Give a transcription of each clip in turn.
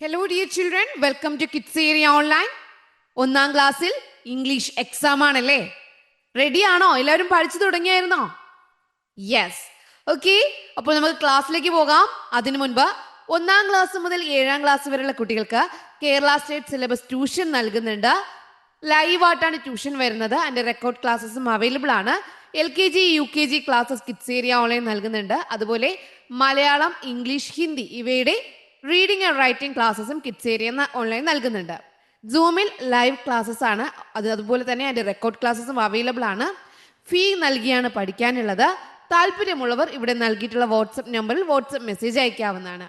Hello dear children, welcome to Kids Area Online. ഒന്നാം ക്ലാസ്സിൽ English exam ആണല്ലേ? Ready ആണോ? എല്ലാവരും പഠിച്ചു തുടങ്ങിയായിരുന്നോ? യെസ്. ഓക്കെ, അപ്പോൾ നമുക്ക് ക്ലാസ്സിലേക്ക് പോകാം. അതിനു മുൻപ് ഒന്നാം ക്ലാസ് മുതൽ 7ാം ക്ലാസ് വരെയുള്ള കുട്ടികൾക്ക് കേരള സ്റ്റേറ്റ് സിലബസ് ട്യൂഷൻ നൽകുന്നുണ്ട്. ലൈവായിട്ടാണ് ട്യൂഷൻ വരുന്നത്. അതിൻ്റെ റെക്കോർഡ് ക്ലാസ്സസും അവൈലബിൾ ആണ്. LKG UKG classes kids area online നൽകുന്നുണ്ട്. അതുപോലെ മലയാളം, ഇംഗ്ലീഷ്, ഹിന്ദി ഇവയുടെ റീഡിംഗ് ആൻഡ് റൈറ്റിംഗ് ക്ലാസ്സസും കിഡ്സ് ഏരിയ ഓൺലൈൻ നൽകുന്നുണ്ട്. സൂമിൽ ലൈവ് ക്ലാസ്സസ് ആണ്. അതുപോലെ തന്നെ അതിൻ്റെ റെക്കോർഡ് ക്ലാസ്സസും അവൈലബിൾ ആണ്. ഫീ നൽകിയാണ് പഠിക്കാനുള്ളത്. താല്പര്യമുള്ളവർ ഇവിടെ നൽകിയിട്ടുള്ള വാട്സപ്പ് നമ്പറിൽ വാട്സപ്പ് മെസ്സേജ് അയക്കാവുന്നതാണ്.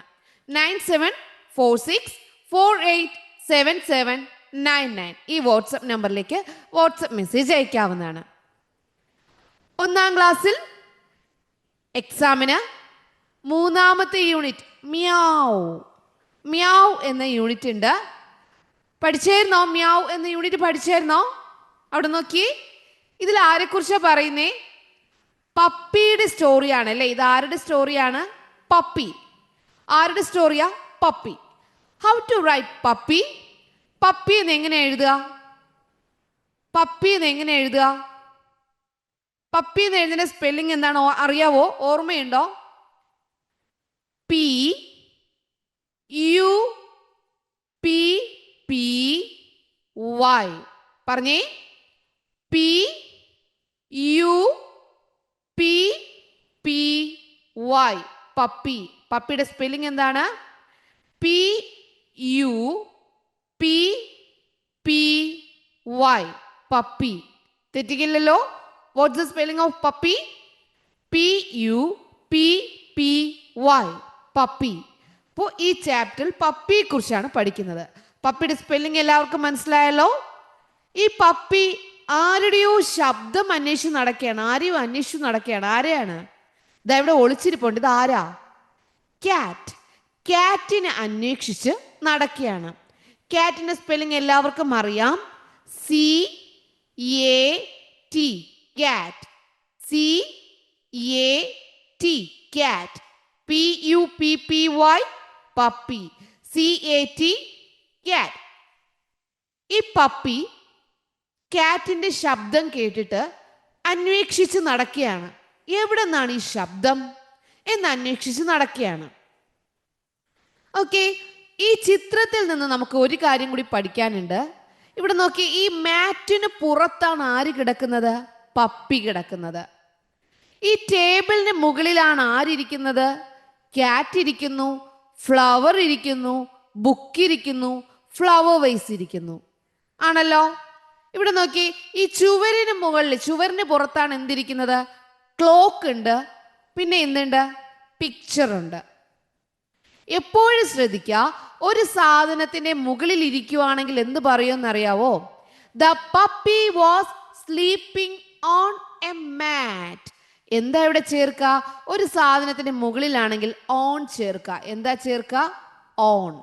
9746487799 ഈ വാട്സപ്പ് നമ്പറിലേക്ക് വാട്സപ്പ് മെസ്സേജ് അയക്കാവുന്നതാണ്. ഒന്നാം ക്ലാസ്സിൽ എക്സാമിന് 3ാമത്തെ യൂണിറ്റ് മ്യാവ് മ്യാവ് എന്ന യൂണിറ്റ് ഉണ്ട്. പഠിച്ചായിരുന്നോ? മ്യാവ് എന്ന യൂണിറ്റ് പഠിച്ചായിരുന്നോ? അവിടെ നോക്കി, ഇതിൽ ആരെക്കുറിച്ചാണ് പറയുന്നേ? പപ്പിയുടെ സ്റ്റോറിയാണ് അല്ലേ? ഇത് ആരുടെ സ്റ്റോറിയാണ്? പപ്പി. ആരുടെ സ്റ്റോറിയാ? Puppy. How to write puppy? Puppy എന്ന് എങ്ങനെ എഴുതുക? പപ്പി എന്ന് എങ്ങനെ എഴുതുക? പപ്പി എന്ന് എഴുതുന്ന സ്പെല്ലിംഗ് എന്താണോ അറിയാവോ? ഓർമ്മയുണ്ടോ? PUPPY. പറഞ്ഞേ, PUPPY പപ്പി. പപ്പിയുടെ സ്പെല്ലിംഗ് എന്താണ്? PUPPY puppy. തെറ്റിക്കില്ലല്ലോ? What's the spelling of puppy? PUPPY puppy. അപ്പോൾ ഈ ചാപ്റ്ററിൽ പപ്പിയെ കുറിച്ചാണ് പഠിക്കുന്നത്. പപ്പിയുടെ സ്പെല്ലിംഗ് എല്ലാവർക്കും മനസ്സിലായല്ലോ? ഈ പപ്പി ആരുടെയോ ശബ്ദം അന്വേഷിച്ച് നടക്കുകയാണ്. ആരെയോ അന്വേഷിച്ചു നടക്കുകയാണ്. ആരെയാണ്? ഇതാ ഇവിടെ ഒളിച്ചിരിപ്പുണ്ട്. ഇത് ആരാ? ക്യാറ്റ്. ക്യാറ്റിനെ അന്വേഷിച്ച് നടക്കുകയാണ്. ക്യാറ്റിന്റെ സ്പെല്ലിംഗ് എല്ലാവർക്കും അറിയാം. CAT cat. CAT cat. PUPPY puppy. CAT cat. ഈ പപ്പി ക്യാറ്റിന്റെ ശബ്ദം കേട്ടിട്ട് അന്വേഷിച്ച് നടക്കുകയാണ്. എവിടെ നിന്നാണ് ഈ ശബ്ദം എന്ന് അന്വേഷിച്ച് നടക്കുകയാണ്. ഓക്കെ, ഈ ചിത്രത്തിൽ നിന്ന് നമുക്ക് ഒരു കാര്യം കൂടി പഠിക്കാനുണ്ട്. ഇവിടെ നോക്കി, ഈ മാറ്റിന് പുറത്താണ് ആര് കിടക്കുന്നത്? പപ്പി കിടക്കുന്നത്. ഈ ടേബിളിന് മുകളിലാണ് ആരിയ്ക്കുന്നത്? ക്യാറ്റ് ഇരിക്കുന്നു, ഫ്ലവർ ഇരിക്കുന്നു, ബുക്ക് ഇരിക്കുന്നു, ഫ്ലവർ വൈസ് ഇരിക്കുന്നു. ആണല്ലോ? ഇവിടെ നോക്കി, ഈ ചുവരിന് മുകളിൽ, ചുവരിന് പുറത്താണ് എന്തിരിക്കുന്നത്? ക്ലോക്ക് ഉണ്ട്. പിന്നെ എന്തുണ്ട്? പിക്ചർ ഉണ്ട്. എപ്പോഴും ശ്രദ്ധിക്കുക, ഒരു സാധനത്തിന്റെ മുകളിൽ ഇരിക്കുവാണെങ്കിൽ എന്ത് പറയുമെന്നറിയാവോ? The puppy was sleeping on a mat. എന്താ ഇവിടെ ചേർക്ക? ഒരു സാധനത്തിന്റെ മുകളിലാണെങ്കിൽ ഓൺ ചേർക്ക. എന്താ ചേർക്ക? ഓൺ.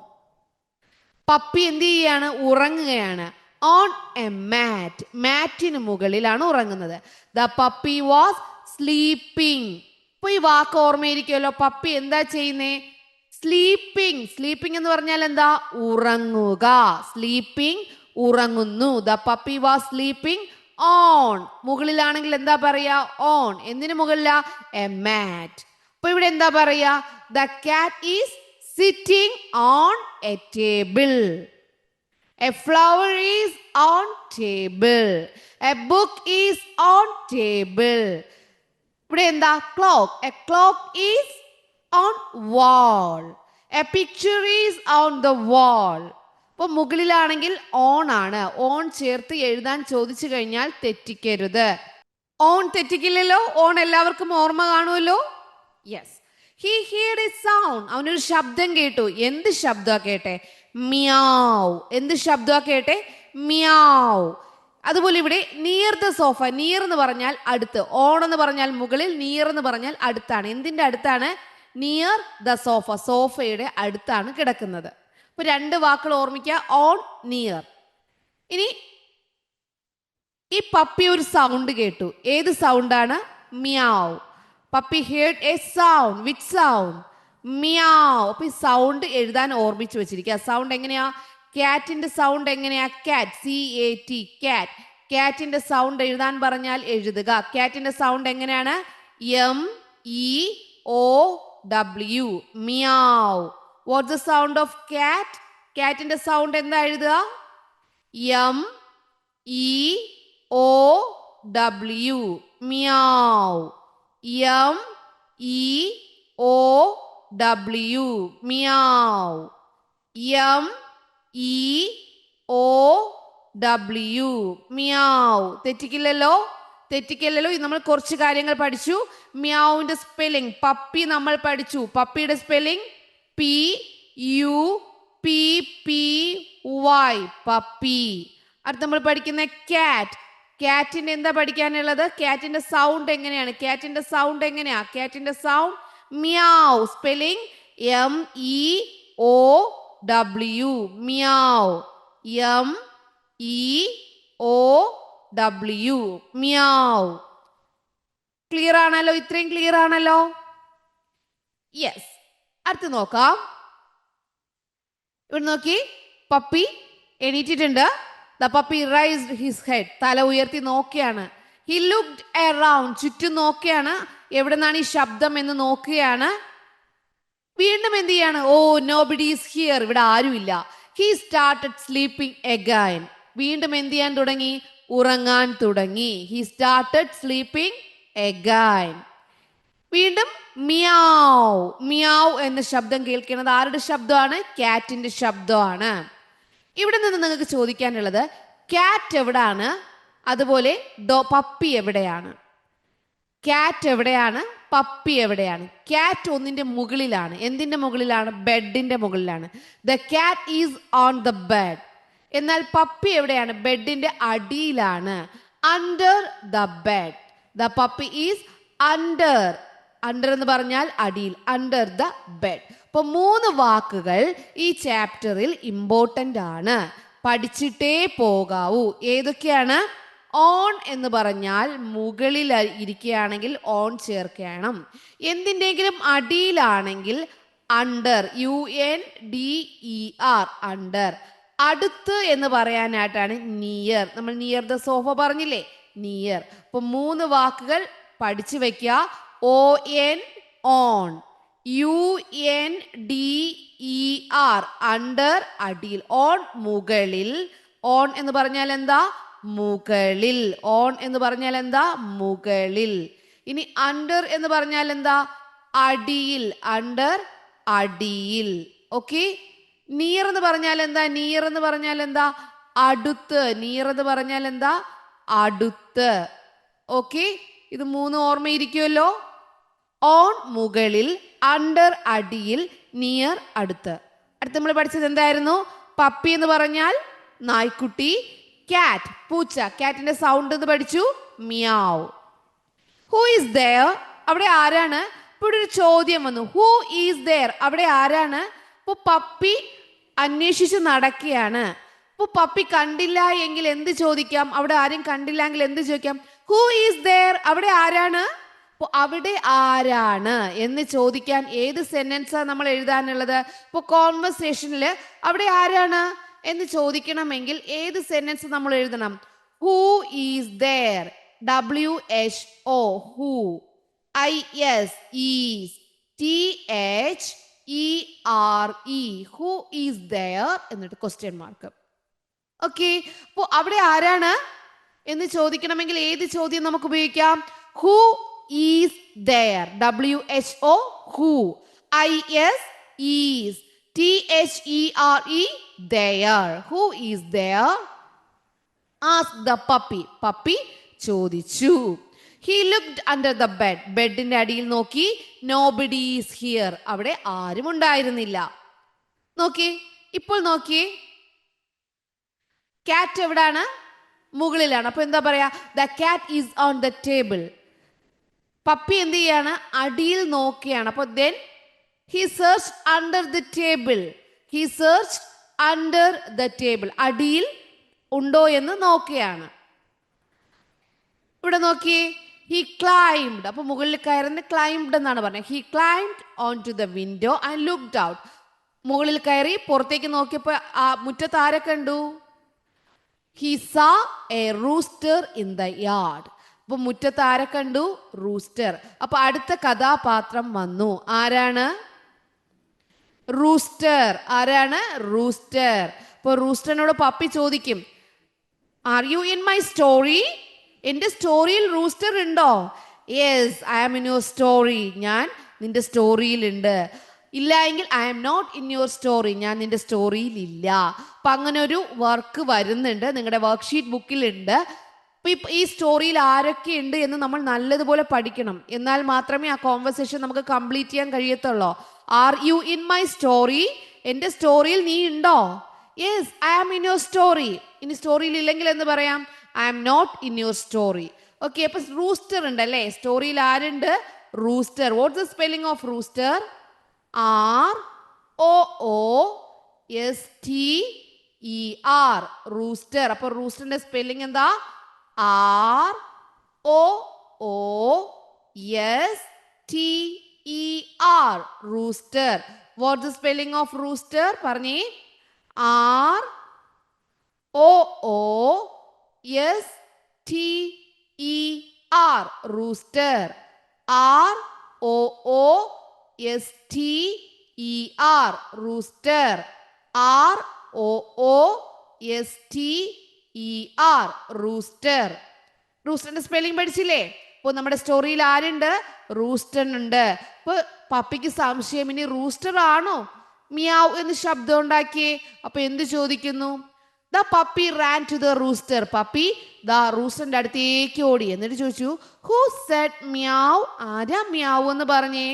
പപ്പി എന്ത് ചെയ്യാണ്? ഉറങ്ങുകയാണ്. ഓൺ എ മാറ്റ്. മാറ്റിന് മുകളിലാണ് ഉറങ്ങുന്നത്. The puppy was sleeping. ഇപ്പൊ ഈ വാക്ക് ഓർമ്മയിരിക്കുമല്ലോ. പപ്പി എന്താ ചെയ്യുന്നേ? സ്ലീപ്പിംഗ്. സ്ലീപ്പിംഗ് എന്ന് പറഞ്ഞാൽ എന്താ? ഉറങ്ങുക. സ്ലീപ്പിംഗ്, ഉറങ്ങുന്നു. The puppy was sleeping on. മുകളിലാണെങ്കിൽ എന്താ പറയാ? ഓൺ. എന്തിനു മുകളിലാ? എ മാറ്റ്. അപ്പൊ ഇവിടെ എന്താ പറയാ? The cat is sitting on A table. A flower is on table. A book is on table. ഇവിടെ എന്താ? Clock. A clock is on wall. A picture is on the wall. അപ്പൊ മുകളിലാണെങ്കിൽ on ആണ്. On ചേർത്ത് എഴുതാൻ ചോദിച്ചു കഴിഞ്ഞാൽ തെറ്റിക്കരുത്. On തെറ്റിക്കില്ലല്ലോ? On എല്ലാവർക്കും ഓർമ്മ കാണുമല്ലോ? Yes. He heard A sound. അവനൊരു ശബ്ദം കേട്ടു. എന്ത് ശബ്ദമാ കേട്ടെ? മ്യാവ്. എന്ത് ശബ്ദമാ കേട്ടെ? മ്യാവ്. അതുപോലെ ഇവിടെ നിയർ ദ സോഫ. നിയർ എന്ന് പറഞ്ഞാൽ അടുത്ത്. ഓൺ എന്ന് പറഞ്ഞാൽ മുകളിൽ, നിയർ എന്ന് പറഞ്ഞാൽ അടുത്താണ്. എന്തിന്റെ അടുത്താണ്? Near the sofa. സോഫയുടെ അടുത്താണ് കിടക്കുന്നത്. അപ്പൊ രണ്ട് വാക്കുകൾ ഓർമ്മിക്കുക: ഓൺ, നിയർ. ഇനി ഈ പപ്പി ഒരു സൗണ്ട് കേട്ടു. ഏത് സൗണ്ടാണ്? Meow. Puppy heard a sound. Which sound? Meow. അപ്പൊ ഈ സൗണ്ട് എഴുതാൻ ഓർമ്മിച്ച് വെച്ചിരിക്കുക. സൗണ്ട് എങ്ങനെയാ? കാറ്റിന്റെ സൗണ്ട് എങ്ങനെയാ? കാറ്റ്, CAT, കാറ്റ്. കാറ്റിന്റെ സൗണ്ട് എഴുതാൻ പറഞ്ഞാൽ എഴുതുക. കാറ്റിന്റെ സൗണ്ട് എങ്ങനെയാണ്? MEOW, meow. What's the sound of cat? കാറ്റിന്റെ സൗണ്ട് എന്താ എഴുതുക? MEOW, meow. MEOW, meow. MEOW, മ്യാവ്. തെറ്റിക്കില്ലല്ലോ? തെറ്റിക്കില്ലല്ലോ? ഇത് നമ്മൾ കുറച്ച് കാര്യങ്ങൾ പഠിച്ചു. മ്യാവിന്റെ സ്പെല്ലിംഗ്, പപ്പി നമ്മൾ പഠിച്ചു. പപ്പിയുടെ സ്പെല്ലിംഗ് PUPPY, പപ്പി. അടുത്ത് നമ്മൾ പഠിക്കുന്ന കാറ്റ്. കാറ്റിന്റെ എന്താ പഠിക്കാനുള്ളത്? കാറ്റിന്റെ സൗണ്ട് എങ്ങനെയാണ്? കാറ്റിന്റെ സൗണ്ട് എങ്ങനെയാ? കാറ്റിന്റെ sound meow. Spelling MEOW, meow. MEOW, meow. Clear ആണല്ലോ? ഇത്രയും ക്ലിയർ ആണല്ലോ? യെസ്. അടുത്ത് നോക്കാം. ഇവിടെ നോക്കി, പപ്പി എണീറ്റിട്ടുണ്ട്. The puppy raised his head, തല ഉയർത്തി നോക്കിയാണ്. ഹി ലുക്ക്ഡ് അറൗണ്ട്, ചുറ്റും നോക്കിയാണ്. എവിടെ നിന്നാണ് ഈ ശബ്ദം എന്ന് നോക്കുകയാണ്. വീണ്ടും എന്ത് ചെയ്യാണ്? ഓ, നോബഡി ഈസ് ഹിയർ, ഇവിടെ ആരുമില്ല. ഹി സ്റ്റാർട്ടഡ് സ്ലീപ്പിംഗ് അഗൈൻ, വീണ്ടും എന്ത് ചെയ്യാൻ തുടങ്ങി? ഉറങ്ങാൻ തുടങ്ങി. He started sleeping again. വീണ്ടും മിയാവ്, മിയാവ് എന്ന ശബ്ദം കേൾക്കുന്നത് ആരുടെ ശബ്ദമാണ്? കാറ്റിന്റെ ശബ്ദമാണ്. ഇവിടെ നിന്ന് നിങ്ങൾക്ക് ചോദിക്കാനുള്ളത്, കാറ്റ് എവിടെയാണ്? അതുപോലെ പപ്പി എവിടെയാണ്? കാറ്റ് എവിടെയാണ്? പപ്പി എവിടെയാണ്? കാറ്റ് ഒന്നിന്റെ മുകളിലാണ്. എന്തിന്റെ മുകളിലാണ്? ബെഡിന്റെ മുകളിലാണ്. The cat is on the bed. എന്നാൽ പപ്പി എവിടെയാണ്? ബെഡിന്റെ അടിയിലാണ്. Under the bed. The puppy is under. Under എന്ന് പറഞ്ഞാൽ അടിയിൽ. Under the bed. അപ്പൊ 3 വാക്കുകൾ ഈ ചാപ്റ്ററിൽ ഇമ്പോർട്ടൻ്റ് ആണ്, പഠിച്ചിട്ടേ പോകാവൂ. ഏതൊക്കെയാണ്? ഓൺ എന്ന് പറഞ്ഞാൽ മുകളിൽ ഇരിക്കുകയാണെങ്കിൽ ഓൺ ചേർക്കണം. എന്തിൻ്റെങ്കിലും അടിയിലാണെങ്കിൽ അണ്ടർ, UNDER, അണ്ടർ. അടുത്ത് എന്ന് പറയാനായിട്ടാണ് നിയർ. നമ്മൾ നിയർ ദ സോഫ പറഞ്ഞില്ലേ? നിയർ. അപ്പൊ 3 വാക്കുകൾ പഠിച്ചു വെക്കുക. ON, on. UNDER, അണ്ടർ, അടിയിൽ. ഓൺ, മുകളിൽ. ഓൺ എന്ന് പറഞ്ഞാൽ എന്താ? മുകളിൽ. ഓൺ എന്ന് പറഞ്ഞാൽ എന്താ? മുകളിൽ. ഇനി അണ്ടർ എന്ന് പറഞ്ഞാൽ എന്താ? അടിയിൽ. അണ്ടർ, അടിയിൽ. ഓക്കെ. നിയർ എന്ന് പറഞ്ഞാൽ എന്താ? നിയർ എന്ന് പറഞ്ഞാൽ എന്താ? അടുത്ത്. നിയർ എന്ന് പറഞ്ഞാൽ എന്താ? അടുത്ത്. ഓക്കെ. ഇത് 3 ഓർമ്മയിരിക്കുമല്ലോ. ഓൺ മുകളിൽ, അണ്ടർ അടിയിൽ, നിയർ അടുത്ത്. അടുത്ത് നമ്മൾ പഠിച്ചത് എന്തായിരുന്നു? പപ്പി എന്ന് പറഞ്ഞാൽ നായ്ക്കുട്ടി. കാറ്റ്, പൂച്ച. കാറ്റിന്റെ സൗണ്ട് എന്ന് പഠിച്ചു, മിയാവ്. Who is there? അവിടെ ആരാണ്? ഇവിടെ ഒരു ചോദ്യം വന്നു. Who is there? അവിടെ ആരാണ്? ഇപ്പൊ പപ്പി അന്വേഷിച്ച് നടക്കുകയാണ്. ഇപ്പൊ പപ്പി കണ്ടില്ല എങ്കിൽ എന്ത് ചോദിക്കാം? അവിടെ ആരും കണ്ടില്ല എങ്കിൽ എന്ത് ചോദിക്കാം? Who is there? അവിടെ ആരാണ്? അവിടെ ആരാണ് എന്ന് ചോദിക്കാൻ ഏത് സെന്റൻസാ നമ്മൾ എഴുതാനുള്ളത്? ഇപ്പൊ കോൺവെർസേഷനിൽ അവിടെ ആരാണ് എന്ന് ചോദിക്കണമെങ്കിൽ ഏത് സെന്റൻസ് നമ്മൾ എഴുതണം? Who is there. WHO, who. IS, is. THERE, who is there എന്നിട്ട് ക്വസ്റ്റ്യൻ മാർക്ക്. ഓക്കെ. അപ്പൊ അവിടെ ആരാണ് എന്ന് ചോദിക്കണമെങ്കിൽ ഏത് ചോദ്യം നമുക്ക് ഉപയോഗിക്കാം? Who is there. WHO, who. IS, is. THERE, there. Who is there? Ask the puppy. Puppy ചോദിച്ചു. He looked under the bed. ബെഡിന്റെ അടിയിൽ നോക്കി. Nobody is here. അവിടെ ആരും ഉണ്ടായിരുന്നില്ല. നോക്കി. ഇപ്പോൾ നോക്കി. കാറ്റ് എവിടാണ്? മുകളിലാണ്. അപ്പൊ എന്താ പറയാ? The cat is on the table. Puppy എന്ത് ചെയ്യാണ്? അടിയിൽ നോക്കിയാണ്. അപ്പൊ then he searched under the table. He searched under the table. അടിയിൽ ഉണ്ടോ എന്ന് നോക്കിയാണ്. ഇവിടെ നോക്കി. He climbed. അപ്പൊ മുകളിൽ കയറുന്ന ക്ലൈംഡ് എന്നാണ് പറഞ്ഞത്. He climbed on to the window and looked out. മുകളിൽ കയറി പുറത്തേക്ക് നോക്കിയപ്പോ ആ മുറ്റത്ത് ആരെ കണ്ടു? He saw a rooster in the yard. അപ്പൊ മുറ്റത്ത് ആരെ കണ്ടു? റൂസ്റ്റർ. അപ്പൊ അടുത്ത കഥാപാത്രം വന്നു. ആരാണ്? റൂസ്റ്റർ. ആരാണ്? റൂസ്റ്റർ. അപ്പൊ റൂസ്റ്ററിനോട് പപ്പി ചോദിക്കും, are you in my story? എന്റെ സ്റ്റോറിയിൽ റൂസ്റ്റർ ഉണ്ടോ? Yes, I am in your story. ഞാൻ നിന്റെ സ്റ്റോറിയിലുണ്ട്. ഇല്ല എങ്കിൽ I am not in your story. ഞാൻ നിന്റെ സ്റ്റോറിയിൽ ഇല്ല. അപ്പൊ അങ്ങനെ ഒരു വർക്ക് വരുന്നുണ്ട്, നിങ്ങളുടെ വർക്ക്ഷീറ്റ് ബുക്കിലുണ്ട്. അപ്പൊ ഈ സ്റ്റോറിയിൽ ആരൊക്കെ ഉണ്ട് എന്ന് നമ്മൾ നല്ലതുപോലെ പഠിക്കണം. എന്നാൽ മാത്രമേ ആ കോൺവെർസേഷൻ നമുക്ക് കംപ്ലീറ്റ് ചെയ്യാൻ കഴിയത്തുള്ളൂ. Are you in my story? എന്റെ സ്റ്റോറിയിൽ നീ ഉണ്ടോ? Yes, I am in your story. ഇനി സ്റ്റോറിയിൽ ഇല്ലെങ്കിൽ എന്ന് പറയാം, I am not in your story. Okay, അപ്പൊ റൂസ്റ്റർ ഉണ്ട് അല്ലേ? സ്റ്റോറിയിൽ ആരുണ്ട്? Rooster. What's the spelling of rooster? ROOSTER. Rooster. അപ്പൊ റൂസ്റ്ററിന്റെ സ്പെല്ലിംഗ് എന്താ? ROOSTER. Rooster. What's the spelling of rooster? പറഞ്ഞേ. ROOSTER. Rooster. ROOSTER. Rooster. ROOSTER. Rooster. റൂസ്റ്ററിന്റെ സ്പെല്ലിംഗ് പഠിച്ചില്ലേ? ഇപ്പൊ നമ്മുടെ സ്റ്റോറിയിൽ ആരുണ്ട്? റൂസ്റ്റർ ഉണ്ട്. ഇപ്പൊ പപ്പിക്ക് സംശയം, ഇനി റൂസ്റ്റർ ആണോ മിയാവ് എന്ന് ശബ്ദം ഉണ്ടാക്കിയേ? അപ്പൊ എന്ത് ചോദിക്കുന്നു? The puppy ran to the rooster. Puppy ദാ റൂസ്റ്ററിന്റെ അടുത്തേക്ക് ഓടി. എന്നിട്ട് ചോദിച്ചു, ഹു സെഡ് മിയാവ്? ആരാ മിയാവ് എന്ന് പറഞ്ഞേ?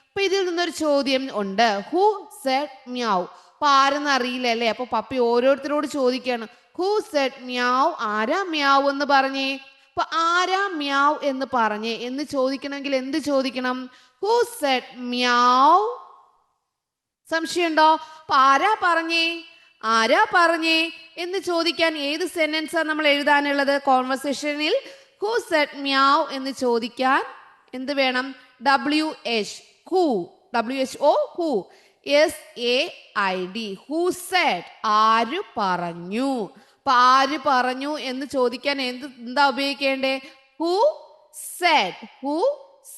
അപ്പൊ ഇതിൽ നിന്നൊരു ചോദ്യം ഉണ്ട്. Who said meow? അപ്പൊ ആരെന്ന് അറിയില്ല അല്ലേ? അപ്പൊ പപ്പി ഓരോരുത്തരോട് ചോദിക്കാണ്, ഹു സെഡ് മിയാവ്? ആരാ മിയാവ് എന്ന് പറഞ്ഞേ? അപ്പൊ ആരാ മിയാവ് എന്ന് പറഞ്ഞേ എന്ന് ചോദിക്കണമെങ്കിൽ എന്ത് ചോദിക്കണം? Who said meow? സംശയമുണ്ടോ? അപ്പൊ ആരാ പറഞ്ഞേ? ആരാ പറഞ്ഞേ എന്ന് ചോദിക്കാൻ ഏത് സെന്റൻസാ നമ്മൾ എഴുതാനുള്ളത്? കോൺവെർസേഷനിൽ ഹു സെഡ് മിയാവ് എന്ന് ചോദിക്കാൻ എന്ത് വേണം? WH. Who. WHO. Who. SAID. Who said? ആര് പറഞ്ഞു? അപ്പൊ ആര് പറഞ്ഞു എന്ന് ചോദിക്കാൻ എന്താ ഉപയോഗിക്കേണ്ടേ? Who said. Who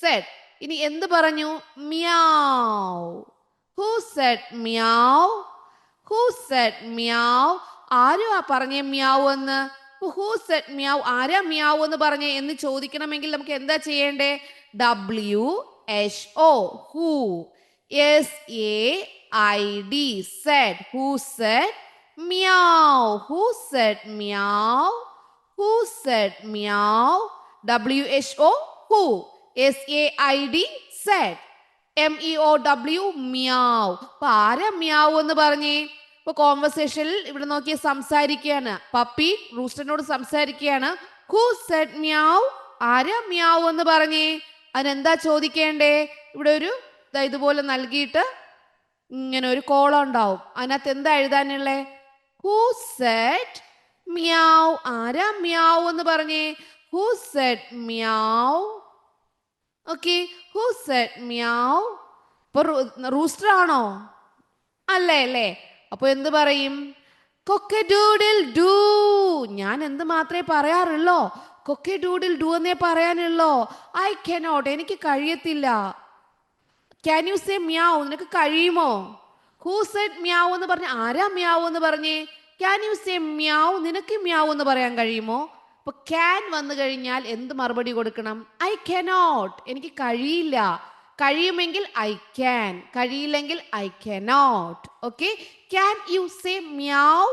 said. ഇനി എന്ത് പറഞ്ഞു? Meow. Who said meow? Who said meow? ആരും പറഞ്ഞേ മിയാവ് എന്ന്? Who said meow? ആരാ മിയാവ് എന്ന് പറഞ്ഞേ എന്ന് ചോദിക്കണമെങ്കിൽ നമുക്ക് എന്താ ചെയ്യേണ്ടേ? WHO. Who. SAID. Said. Who said meow? Who said meow? Who said meow? WHO. Who. SAID. Said. MEOW. Meow. അപ്പൊ ആരാ മിയാവ് എന്ന് പറഞ്ഞേ? ഇപ്പൊ കോൺവെർസേഷനിൽ ഇവിടെ നോക്കി സംസാരിക്കുകയാണ്. പപ്പി റൂസ്റ്ററിനോട് സംസാരിക്കുകയാണ്. Who said meow? ആരാ മിയാവ് എന്ന് പറഞ്ഞേ? അതിനെന്താ ചോദിക്കേണ്ടേ? ഇവിടെ ഒരു ഇതുപോലെ നൽകിയിട്ട് ഇങ്ങനെ ഒരു കോളം ഉണ്ടാവും. അതിനകത്ത് എന്താ എഴുതാനുള്ളേ? Who said meow? ആരാ മിയാവ് എന്ന് പറഞ്ഞേ? Who said meow? Okay, who said meow? ഇപ്പൊ റൂസ്റ്റർ ആണോ? അല്ലേ? അപ്പൊ എന്ത് പറയും? Cock a doodle doo. ഞാൻ എന്ത് മാത്രമേ പറയാറുള്ളോ? കൊക്കഡൂഡിൽ ഡൂ എന്നേ പറയാനുള്ളോ? I cannot. എനിക്ക് കഴിയത്തില്ല. Can you say meow? നിനക്ക് കഴിയുമോ? ഹു സെഡ് മിയാവ് എന്ന് പറഞ്ഞ ആരാ മിയാവ് എന്ന് പറഞ്ഞേ? Can you say meow? നിനക്ക് മിയാവ് എന്ന് പറയാൻ കഴിയുമോ? അപ്പൊ ക്യാൻ വന്നു കഴിഞ്ഞാൽ എന്ത് മറുപടി കൊടുക്കണം? I cannot. എനിക്ക് കഴിയില്ല. കഴിയുമെങ്കിൽ ഐ ക്യാൻ, കഴിയില്ലെങ്കിൽ I cannot. Okay, can you say meow?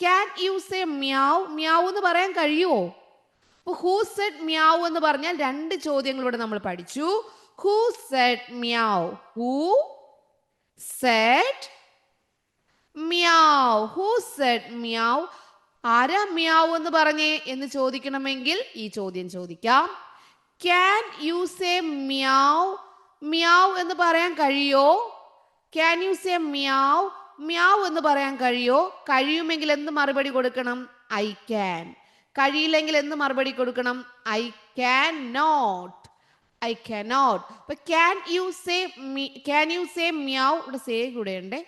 Can you say meow? Meow എന്ന് പറയാൻ കഴിയുമോ? അപ്പൊ ഹു സെഡ് മിയാവ് എന്ന് പറഞ്ഞാൽ രണ്ട് ചോദ്യങ്ങൾ ഇവിടെ നമ്മൾ പഠിച്ചു. Who said meow? Who said meow? Who said meow? ആരാ മിയാവ് എന്ന് പറഞ്ഞേ എന്ന് ചോദിക്കണമെങ്കിൽ ഈ ചോദ്യം ചോദിക്കാം. Can you say meow? Meow എന്ന് പറയാൻ കഴിയോ? Can you say meow? Meow എന്ന് പറയാൻ കഴിയോ? കഴിയുമെങ്കിൽ എന്ത് മറുപടി കൊടുക്കണം? I can. കഴിയില്ലെങ്കിൽ എന്ത് മറുപടി കൊടുക്കണം? I can not. I cannot. അപ്പൊ ക്യാൻ യു സേ മ്യാവ്, ഇവിടെ സേ കൂടെ ഉണ്ട്.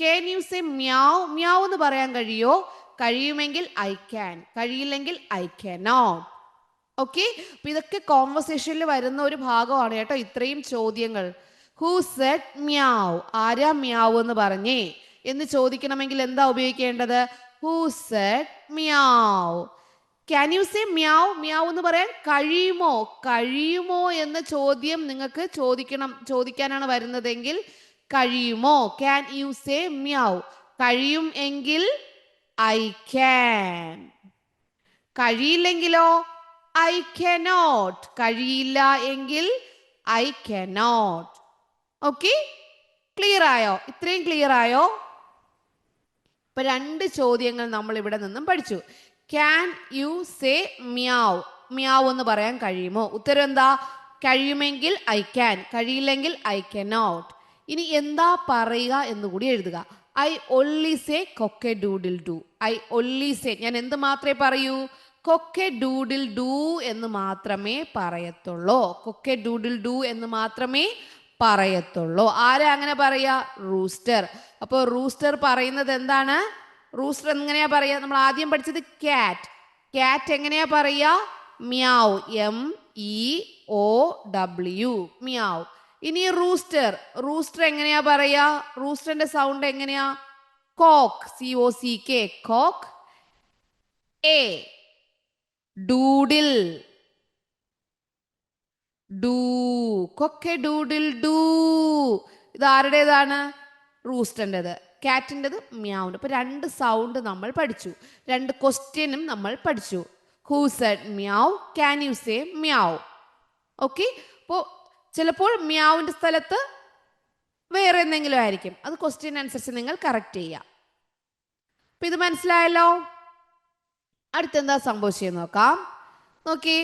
Can you say meow, meow എന്ന് പറയാൻ കഴിയോ? കഴിയുമെങ്കിൽ ഐ ക്യാൻ, കഴിയില്ലെങ്കിൽ ഐ cannot. ഓക്കെ, അപ്പൊ ഇതൊക്കെ കോൺവെർസേഷനിൽ വരുന്ന ഒരു ഭാഗമാണ് കേട്ടോ ഇത്രയും ചോദ്യങ്ങൾ. ഹൂ സെഡ് മ്യാവ്, ആരാ മ്യാവ് എന്ന് പറഞ്ഞേ എന്ന് ചോദിക്കണമെങ്കിൽ എന്താ ഉപയോഗിക്കേണ്ടത്? Who said meow. Can you say meow, meow എന്ന് പറയാൻ കഴിയുമോ? കഴിയുമോ എന്ന ചോദ്യം നിങ്ങൾക്ക് ചോദിക്കാനാണ് വരുന്നതെങ്കിൽ കഴിയുമോ? Can you say meow. കഴിയും എങ്കിൽ ഐ ക്യാൻ. കഴിയില്ലെങ്കിലോ? I cannot. കഴിയില്ല എങ്കിൽ ഐ cannot. ഓക്കെ, ക്ലിയർ ആയോ? ഇത്രയും ക്ലിയർ ആയോ? ഇപ്പൊ 2 ചോദ്യങ്ങൾ നമ്മൾ ഇവിടെ നിന്നും പഠിച്ചു. Can you say meow, meow എന്ന് പറയാൻ കഴിയുമോ? ഉത്തരം എന്താ? കഴിയുമെങ്കിൽ ഐ ക്യാൻ, കഴിയില്ലെങ്കിൽ ഐ cannot. ഇനി എന്താ പറയുക എന്ന് കൂടി എഴുതുക. I only say cock a doodle doo. I only say, ഞാൻ എന്ത് മാത്രമേ പറയൂ? കൊക്കെ ഡൂഡിൽ ഡു എന്ന് മാത്രമേ പറയത്തുള്ളൂ. കൊക്കെ ഡൂഡിൽ ഡു എന്ന് മാത്രമേ പറയത്തുള്ളൂ. ആരാ അങ്ങനെ പറയാ? റൂസ്റ്റർ. അപ്പൊ റൂസ്റ്റർ പറയുന്നത് എന്താണ്? റൂസ്റ്റർ എങ്ങനെയാ പറയാ? നമ്മൾ ആദ്യം പഠിച്ചത് ക്യാറ്റ്. ക്യാറ്റ് എങ്ങനെയാ പറയാ? മ്യാവ്, MEOW, മ്യാവ്. ഇനി റൂസ്റ്റർ, റൂസ്റ്റർ എങ്ങനെയാ പറയാ? റൂസ്റ്ററിന്റെ സൗണ്ട് എങ്ങനെയാ? Cock, COCK, cock. Doodle, doo, cock a doodle doo. ഇത് ആരുടേതാണ്? റൂസ്റ്ററിൻ്റെത്. കാറ്റിൻ്റെത് മ്യാവുണ്ട്. അപ്പൊ 2 സൗണ്ട് നമ്മൾ പഠിച്ചു, 2 ക്വസ്റ്റ്യനും നമ്മൾ പഠിച്ചു. Who said meow, can you say meow. Okay, അപ്പോൾ ചിലപ്പോൾ മ്യാവിൻ്റെ സ്ഥലത്ത് വേറെ എന്തെങ്കിലും ആയിരിക്കും. അത് ക്വസ്റ്റ്യൻ അനുസരിച്ച് നിങ്ങൾ കറക്റ്റ് ചെയ്യുക. അപ്പൊ ഇത് മനസ്സിലായല്ലോ? അടുത്തെന്താ സംഭവിച്ചെന്ന് നോക്കാം. നോക്കി,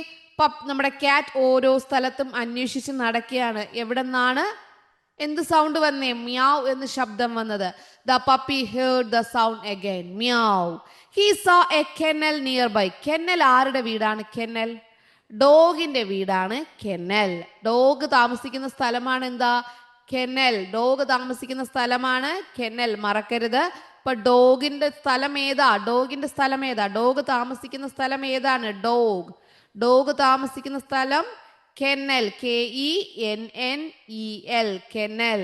നമ്മുടെ ക്യാറ്റ് ഓരോ സ്ഥലത്തും അന്വേഷിച്ച് നടക്കുകയാണ്. എവിടെ നിന്നാണ് എന്ത് സൗണ്ട് വന്നേ? മ്യാവ് എന്ന് ശബ്ദം വന്നത്. The puppy heard the sound again, meow. He saw a kennel nearby. Kennel ആരുടെ വീടാണ്? കെന്നൽ ഡോഗിന്റെ വീടാണ്. കെന്നൽ ഡോഗ് താമസിക്കുന്ന സ്ഥലമാണ് എന്താ? കെന്നൽ. ഡോഗ് താമസിക്കുന്ന സ്ഥലമാണ് കെന്നൽ, മറക്കരുത്. ഇപ്പൊ ഡോഗിന്റെ സ്ഥലം ഏതാ? ഡോഗിന്റെ സ്ഥലം ഏതാ? ഡോഗ് താമസിക്കുന്ന സ്ഥലം ഏതാണ്? ഡോഗ്, ഡോഗ് താമസിക്കുന്ന സ്ഥലം കെന്നൽ, KENNEL, കെന്നൽ.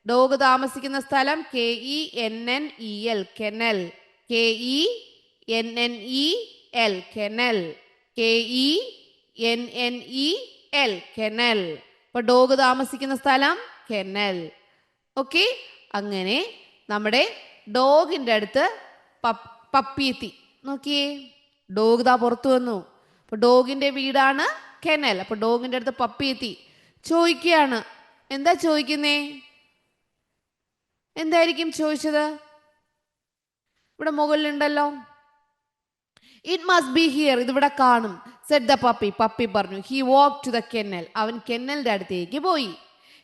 ഡോഗ് താമസിക്കുന്ന സ്ഥലം KENNEL, kennel, KENNEL, kennel, KENNEL, kennel. ഇപ്പൊ ഡോഗ് താമസിക്കുന്ന സ്ഥലം കെന്നൽ. ഓക്കെ, അങ്ങനെ നമ്മുടെ ഡോഗിന്റെ അടുത്ത് പപ്പി എത്തി. നോക്കിയേ, ഡോഗ് ദാ പുറത്തു വന്നു. അപ്പൊ ഡോഗിന്റെ വീടാണ് കെന്നൽ. അപ്പൊ ഡോഗിന്റെ അടുത്ത് പപ്പി എത്തി. ചോദിക്കുകയാണ്. എന്താ ചോദിക്കുന്നേ? എന്തായിരിക്കും ചോദിച്ചത്? ഇവിടെ മുകളിലുണ്ടല്ലോ, ഇറ്റ് മസ്റ്റ് ബി ഹിയർ, ഇതിവിടെ കാണും. സെഡ് ദ പപ്പി, പപ്പി പറഞ്ഞു. He walk to the kennel, അവൻ കെന്നലിന്റെ അടുത്തേക്ക് പോയി.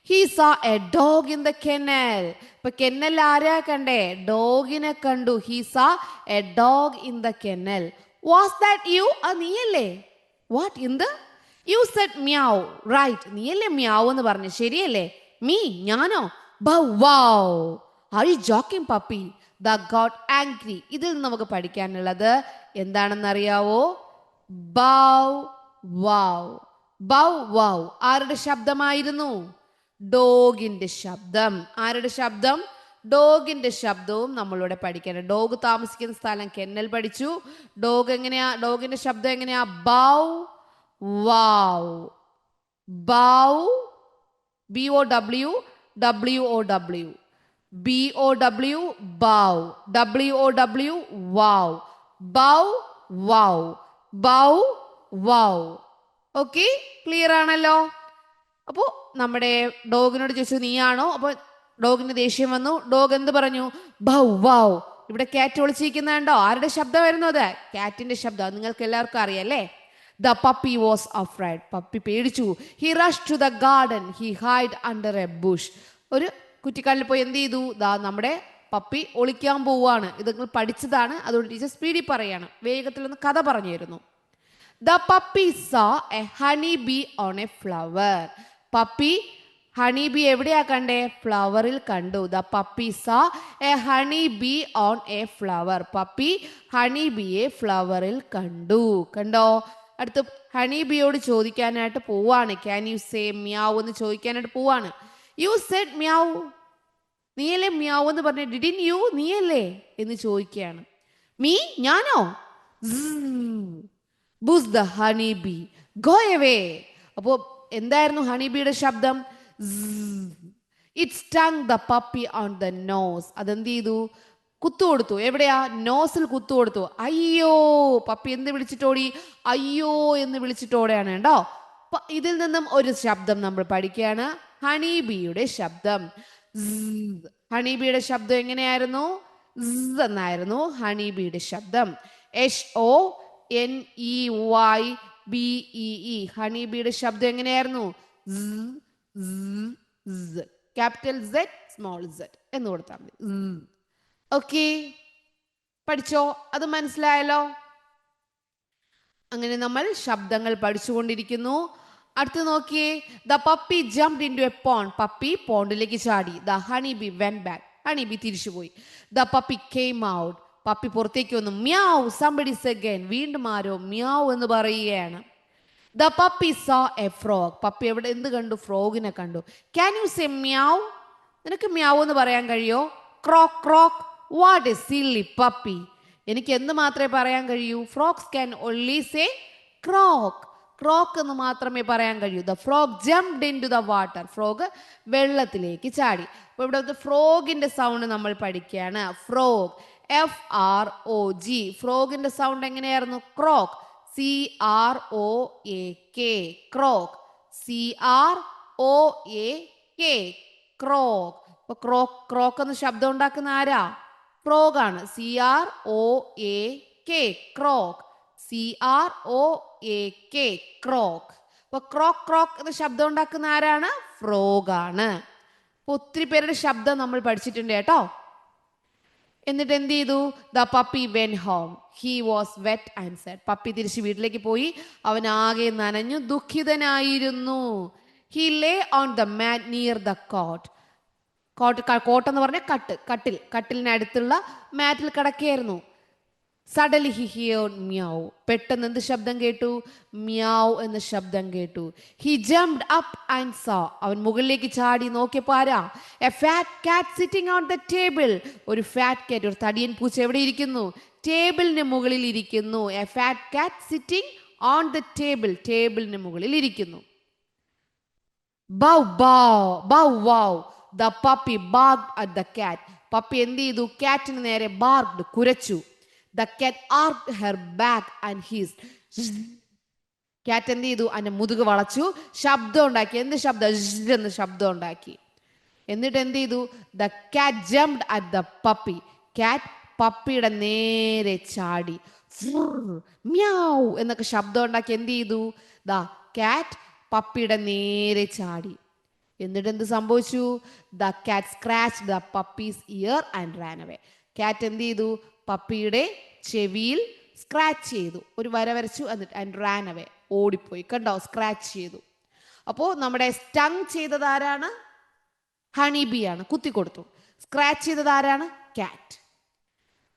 He saw a dog in the kennel. ഇപ്പൊ കെന്നൽ ആരാ കണ്ടേ? ഡോഗിനെ കണ്ടു. He saw a dog in the kennel. Was that you? നീയല്ലേ? What in the? You said meow, right? നീയല്ലേ മ്യാവ് എന്ന് പറഞ്ഞു, ശരിയല്ലേ? Me, ഞാനോ? Bow wow. Are you joking, puppy? That got angry. ഇതിൽ നമുക്ക് പഠിക്കാനുള്ളത് എന്താണെന്നറിയാവോ? Bow wow. Bow wow ആരുടെ ശബ്ദമായിരുന്നു? ഡോഗിന്റെ ശബ്ദം. ആരുടെ ശബ്ദം? ഡോഗിന്റെ ശബ്ദവും നമ്മളിവിടെ പഠിക്കണം. ഡോഗ് താമസിക്കുന്ന സ്ഥലം കെന്നൽ പഠിച്ചു. ഡോഗ് എങ്ങനെയാ? ഡോഗിന്റെ ശബ്ദം എങ്ങനെയാ? Bow wow. Bow, BOW, WOW, BOW, bow, WOW, wow. Bow wow, bow wow. Okay, clear ആണല്ലോ? അപ്പോ നമ്മുടെ ഡോഗിനോട് ചോദിച്ചു നീയാണോ? അപ്പൊ ഡോഗിന് ദേഷ്യം വന്നു. ഡോഗ് എന്ത് പറഞ്ഞു? Bow wow. ഇവിടെ കാറ്റ് ഒളിച്ചിരിക്കുന്നുണ്ടോ? ആരുടെ ശബ്ദമായിരുന്നു അത്? കാറ്റിന്റെ ശബ്ദം. നിങ്ങൾക്ക് എല്ലാവർക്കും അറിയാല്ലേ? The puppy was afraid. Puppy പേടിച്ചു. He rush to the garden, he hide under a bush. ഒരു കുറ്റിക്കാലിൽ പോയി എന്ത് ചെയ്തു? ദാ നമ്മുടെ പപ്പി ഒളിക്കാൻ പോവാണ്. ഇത് നിങ്ങൾ പഠിച്ചതാണ്, അതുകൊണ്ട് ടീച്ചർ സ്പീഡിൽ പറയാണ്, വേഗത്തിലൊന്ന് കഥ പറഞ്ഞു തരുന്നു. The puppy saw a honey bee on a flower. Puppy honey bee എവിടെയാ കണ്ടേ? ഫ്ലവറിൽ കണ്ടു. The puppy saw a honey bee on a flower. Puppy honey ബിയെ ഫ്ലവറിൽ കണ്ടു. കണ്ടോ? അടുത്ത് ഹണി ബിയോട് ചോദിക്കാനായിട്ട് പോവാണ്. ക്യാൻ യു സേ മ്യാവ് എന്ന് ചോദിക്കാനായിട്ട് പോവാണ്. You said meow. നീയല്ലേ മ്യാവ് എന്ന് പറഞ്ഞ? Didn't you? നീയല്ലേ എന്ന് ചോദിക്കുകയാണ്. മീ? ഞാനോ? Buzz the honey bee. Go away. അപ്പോ എന്തായിരുന്നു ഹണി ബിയുടെ ശബ്ദം? It stung the puppy on the nose. അതെന്ത് ചെയ്തു? കുത്തുകൊടുത്തു. എവിടെയാ? നോസിൽ കുത്തുകൊടുത്തു. അയ്യോ. പപ്പി എന്ത് വിളിച്ചിട്ടോടി? അയ്യോ എന്ന് വിളിച്ചിട്ടോടെയാണ് കേട്ടോ. ഇതിൽ നിന്നും ഒരു ശബ്ദം നമ്മൾ പഠിക്കുകയാണ്. ഹണി ബിയുടെ ശബ്ദം. ഹണി ബിയുടെ ശബ്ദം എങ്ങനെയായിരുന്നു? എന്നായിരുന്നു ഹണി ബിയുടെ ശബ്ദം. HONEYBEE. ഹണി ബിയുടെ ശബ്ദം എങ്ങനെയായിരുന്നു? ക്യാപിറ്റൽ Z സ്മോൾ Z എന്ന് കൊടുത്താൽ മതി. ഓക്കെ, പഠിച്ചോ? അത് മനസ്സിലായല്ലോ? അങ്ങനെ നമ്മൾ ശബ്ദങ്ങൾ പഠിച്ചുകൊണ്ടിരിക്കുന്നു. അടുത്ത് നോക്കിയേ. The puppy jumped into a pond. Puppy പോണ്ടിലേക്ക് ചാടി. The honey bee went back. Honey bee തിരിച്ചുപോയി. The puppy came out. Puppy പുറത്തേക്ക് വന്നു. മ്യാവ്. Somebody said again. വീണ്ടും ആരോ മ്യാവ് എന്ന് പറയുകയാണ്. The puppy saw a frog. Puppy എവിടെ എന്ത് കണ്ടു? ഫ്രോഗിനെ കണ്ടു. Can you say meow? നിനക്ക് മ്യാവ് എന്ന് പറയാൻ കഴിയോ? Croak croak. What a silly puppy. എനിക്ക് എന്ത് മാത്രമേ പറയാൻ കഴിയൂ? Frogs can only say croak. Croak എന്ന് മാത്രമേ പറയാൻ കഴിയൂ. The frog jumped into the water. Frog വെള്ളത്തിലേക്ക് ചാടി. അപ്പോൾ ഇവിടെ ഫ്രോഗിന്റെ സൗണ്ട് നമ്മൾ പഠിക്കുകയാണ്. Frog, FROG. ഫ്രോഗിന്റെ സൗണ്ട് എങ്ങനെയായിരുന്നു? Croak. CROAK. Croak. CROAK. Croak. അപ്പൊ ക്രോക്ക് ക്രോക്ക് എന്ന് ശബ്ദം ഉണ്ടാക്കുന്ന ആരാ? ഫ്രോഗ് ആണ്. CROAK. ക്രോക്ക്. CROAK. ക്രോക്ക്. അപ്പൊ ക്രോക്ക് ക്രോക്ക് എന്ന ശബ്ദം ഉണ്ടാക്കുന്ന ആരാണ്? ഫ്രോഗ് ആണ്. അപ്പൊ ഒത്തിരി പേരുടെ ശബ്ദം നമ്മൾ പഠിച്ചിട്ടുണ്ട് കേട്ടോ. എന്നിട്ട് എന്ത് ചെയ്തു? The puppy went home. He was wet and sad. Puppy തിരിച്ച് വീട്ടിലേക്ക് പോയി. അവൻ ആകെ നനഞ്ഞു ദുഃഖിതനായിരുന്നു. He lay on the mat near the cot. Cot എന്ന് പറഞ്ഞ കട്ടിലിനടുത്തുള്ള മാറ്റിൽ കിടക്കുകയായിരുന്നു. Suddenly he heard meow. പെട്ടെന്ന് എന്ത് ശബ്ദം കേട്ടു? മ്യാവ് എന്ന ശബ്ദം കേട്ടു. He jumped up and saw. അവൻ മുകളിലേക്ക് ചാടി നോക്കിയപ്പോൾ ആരാ? A fat cat sitting on the table. ഒരു ഫാറ്റ് കാറ്റ്, ഒരു തടിയൻ പൂച്ച എവിടെ ഇരിക്കുന്നു? ടേബിളിന് മുകളിൽ ഇരിക്കുന്നു. A fat cat sitting on the table. ടേബിളിന് മുകളിൽ ഇരിക്കുന്നു. Bow bow bow wow. The puppy barked at the cat. Puppy എന്ത് ചെയ്തു? കാറ്റിന് നേരെ ബാർക്ക്ഡ്, കുരച്ചു. The cat arched her back and hissed. കാറ്റ് എന്ത് ചെയ്തു? അതിന്റെ മുതുക് വളച്ചു, ശബ്ദം ഉണ്ടാക്കി. എന്ത് ശബ്ദം? എന്ന് ശബ്ദം ഉണ്ടാക്കി. എന്നിട്ട് എന്ത് ചെയ്തു? The cat jumped at the puppy. കാറ്റ് പപ്പിയുടെ നേരെ ചാടി. മ്യാവ് എന്നൊക്കെ ശബ്ദം ഉണ്ടാക്കി. എന്ത് ചെയ്തു? ദ കാറ്റ് പപ്പിയുടെ നേരെ ചാടി. എന്നിട്ട് എന്ത് സംഭവിച്ചു? The cat scratched the puppies year and Rann away. കാറ്റ് എന്ത് ചെയ്തു? പപ്പിയുടെ ചെവിയിൽ സ്ക്രാച്ച് ചെയ്തു, ഒരു വര വരച്ചു. എന്നിട്ട് ആൻഡ് റാൻ അവേ, ഓടിപ്പോയി. കണ്ടോ? സ്ക്രാച്ച് ചെയ്തു. അപ്പോൾ നമ്മുടെ സ്റ്റങ് ചെയ്തത് ആരാണ്? ഹണി ബി ആണ്. കുത്തിക്കൊടുത്തു. സ്ക്രാച്ച് ചെയ്തത് ആരാണ്? കാറ്റ്.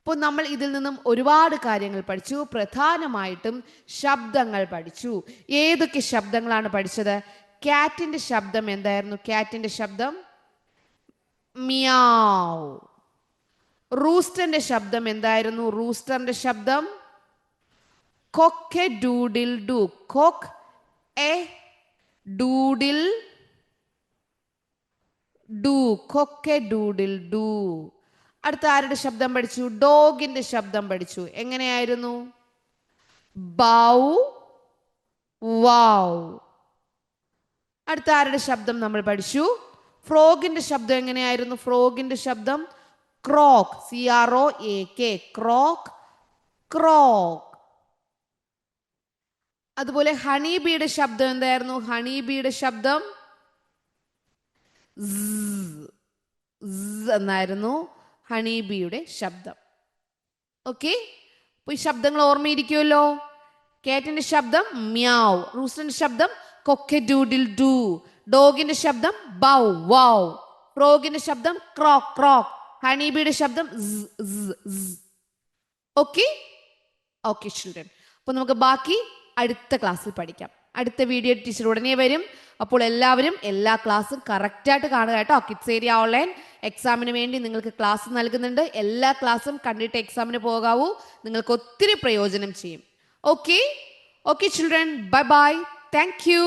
അപ്പോൾ നമ്മൾ ഇതിൽ നിന്നും ഒരുപാട് കാര്യങ്ങൾ പഠിച്ചു. പ്രധാനമായിട്ടും ശബ്ദങ്ങൾ പഠിച്ചു. ഏതൊക്കെ ശബ്ദങ്ങളാണ് പഠിച്ചത്? കാറ്റിന്റെ ശബ്ദം എന്തായിരുന്നു? കാറ്റിന്റെ ശബ്ദം മ്യാവ്. റൂസ്റ്ററിന്റെ ശബ്ദം എന്തായിരുന്നു? റൂസ്റ്ററിന്റെ ശബ്ദം കൊക്ക് എ ഡൂഡിൽ ഡു. കൊക്ക് എ ഡൂഡിൽ ഡു. കൊക്ക് എ ഡൂഡിൽ ഡു. അടുത്ത ആരുടെ ശബ്ദം പഠിച്ചു? ഡോഗിന്റെ ശബ്ദം പഠിച്ചു. എങ്ങനെയായിരുന്നു? Bow wow. അടുത്ത ആരുടെ ശബ്ദം നമ്മൾ പഠിച്ചു? ഫ്രോഗിന്റെ ശബ്ദം എങ്ങനെയായിരുന്നു? ഫ്രോഗിന്റെ ശബ്ദം ക്രോക്ക്. CROAK. Croak, croak. അതുപോലെ ഹണി ബിയുടെ ശബ്ദം എന്തായിരുന്നു? ഹണി ബിയുടെ ശബ്ദം എന്നായിരുന്നു ഹണി ബിയുടെ ശബ്ദം. ഓക്കെ, അപ്പൊ ഈ ശബ്ദങ്ങൾ ഓർമ്മയിരിക്കുമല്ലോ. കാറ്റിന്റെ ശബ്ദം മ്യാവ്. റൂസ്റ്ററിന്റെ ശബ്ദം കൊക്കഡൂഡിൽ ഡൂ. ഡോഗിന്റെ ശബ്ദം ബൗ വൗ. ഫ്രോഗിന്റെ ശബ്ദം ക്രോക്ക് ക്രോക്ക്. ഹണിബിയുടെ ശബ്ദം ഓക്കെ. ഓക്കെ ചിൽഡ്രൻ, അപ്പോൾ നമുക്ക് ബാക്കി അടുത്ത ക്ലാസ്സിൽ പഠിക്കാം. അടുത്ത വീഡിയോ ടീച്ചർ ഉടനെ വരും. അപ്പോൾ എല്ലാവരും എല്ലാ ക്ലാസ്സും കറക്റ്റായിട്ട് കാണുക കേട്ടോ. കിഡ്സ് ഏരിയ ഓൺലൈൻ എക്സാമിന് വേണ്ടി നിങ്ങൾക്ക് ക്ലാസ് നൽകുന്നുണ്ട്. എല്ലാ ക്ലാസ്സും കണ്ടിട്ട് എക്സാമിന് പോകാവൂ. നിങ്ങൾക്ക് ഒത്തിരി പ്രയോജനം ചെയ്യും. Okay okay children, bye bye. Thank you.